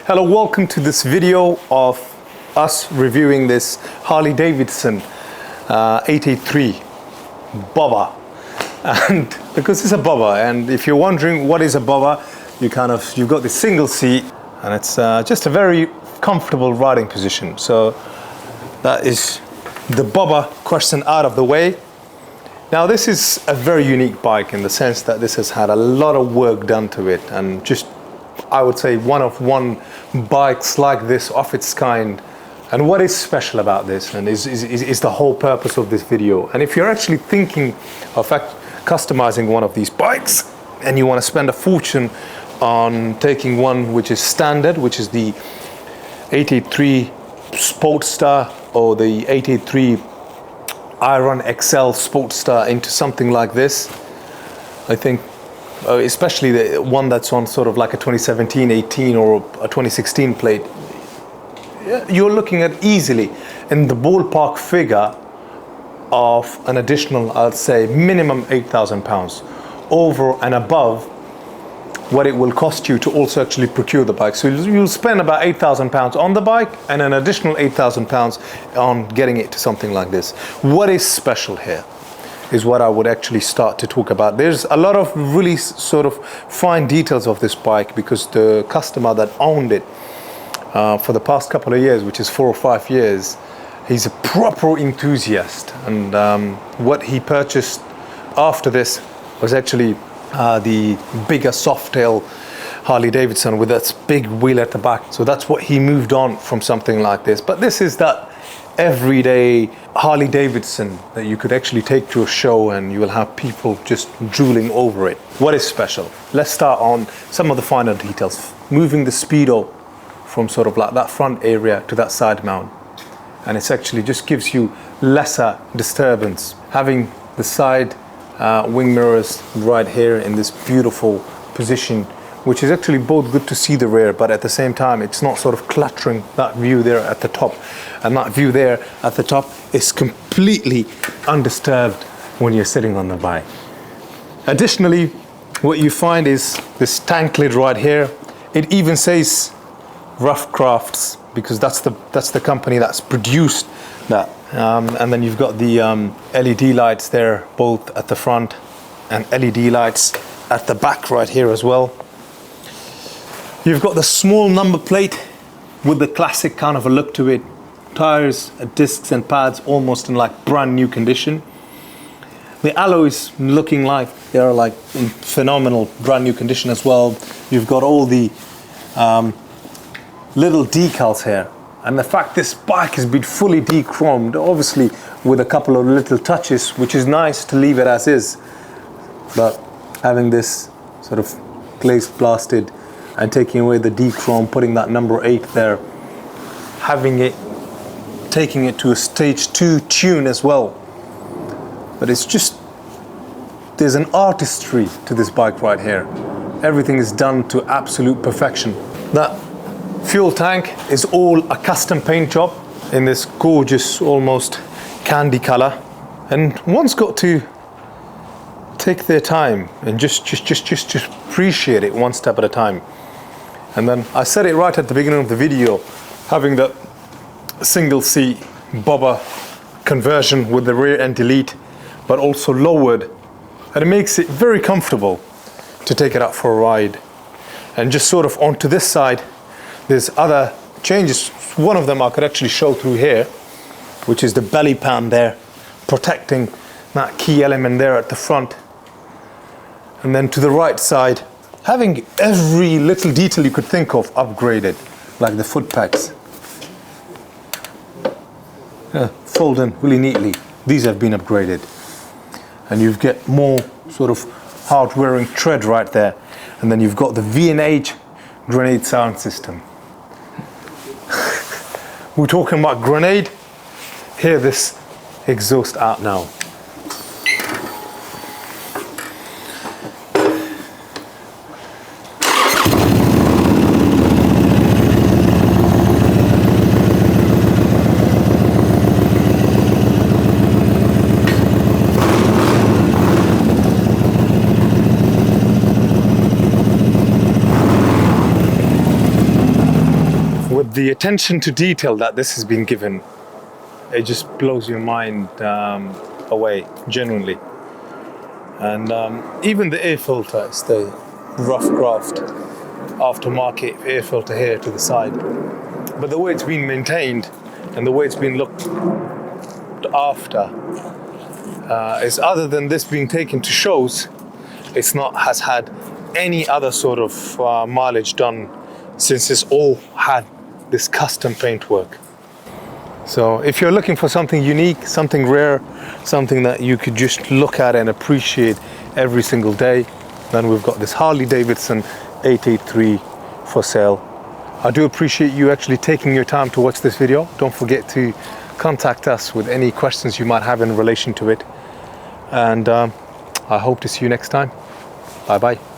Hello, welcome to this video of us reviewing this Harley Davidson 883 Bobber. And because it's a Bobber, and if you're wondering what is a Bobber, you've got this single seat, and it's just a very comfortable riding position. So that is the Bobber question out of the way. Now this is a very unique bike in the sense that this has had a lot of work done to it, and just I would say one of bikes like this of its kind. And what is special about this and is the whole purpose of this video. And if you're actually thinking of customizing one of these bikes and you want to spend a fortune on taking one which is standard, which is the 883 Sportster or the 883 Iron XL Sportster into something like this, I think especially the one that's on sort of like a 2017, 18 or a 2016 plate, you're looking at easily in the ballpark figure of an additional, I'd say minimum £8,000 over and above what it will cost you to also actually procure the bike. So you'll spend about £8,000 on the bike and an additional £8,000 on getting it to something like this. What is special here is what I would actually start to talk about. There's a lot of really sort of fine details of this bike because the customer that owned it for the past couple of years, which is 4 or 5 years, he's a proper enthusiast. And what he purchased after this was actually the bigger Softail Harley Davidson with that big wheel at the back. So that's what he moved on from something like this. But this is that everyday Harley Davidson that you could actually take to a show and you will have people just drooling over it. What is special? Let's start on some of the finer details. Moving the speedo from sort of like that front area to that side mount, and it's actually just gives you lesser disturbance. Having the side wing mirrors right here in this beautiful position, which is actually both good to see the rear, but at the same time it's not sort of cluttering that view there at the top, and that view there at the top is completely undisturbed when you're sitting on the bike. Additionally, what you find is this tank lid right here. It even says Rough Crafts because that's the company that's produced that. And then you've got the LED lights there, both at the front, and LED lights at the back right here as well. You've got the small number plate with the classic kind of a look to it. Tires, discs and pads almost in like brand new condition. The alloys looking like they're like in phenomenal brand new condition as well. You've got all the little decals here. And the fact this bike has been fully de-chromed, obviously with a couple of little touches, which is nice to leave it as is. But having this sort of glaze blasted and taking away the de-chrome, putting that number 8 there, taking it to a stage 2 tune as well. But it's just, there's an artistry to this bike right here. Everything is done to absolute perfection. That fuel tank is all a custom paint job in this gorgeous, almost candy color. And one's got to take their time and just appreciate it one step at a time. And then I said it right at the beginning of the video, having that single seat Bobber conversion with the rear end delete, but also lowered, and it makes it very comfortable to take it out for a ride. And just sort of onto this side, there's other changes. One of them I could actually show through here, which is the belly pan there, protecting that key element there at the front. And then to the right side, having every little detail you could think of upgraded, like the foot pegs. Fold in really neatly. These have been upgraded. And you get more sort of hard-wearing tread right there. And then you've got the V&H Grenade sound system. We're talking about Grenade. Hear this exhaust out now. with the attention to detail that this has been given, it just blows your mind away, genuinely. And even the air filter, it's the rough graft aftermarket air filter here to the side. But the way it's been maintained and the way it's been looked after is, other than this being taken to shows, it's not has had any other sort of mileage done since it's all had this custom paint work. So if you're looking for something unique, something rare, something that you could just look at and appreciate every single day, then we've got this Harley Davidson 883 for sale. I do appreciate you actually taking your time to watch this video. Don't forget to contact us with any questions you might have in relation to it. And I hope to see you next time. Bye bye.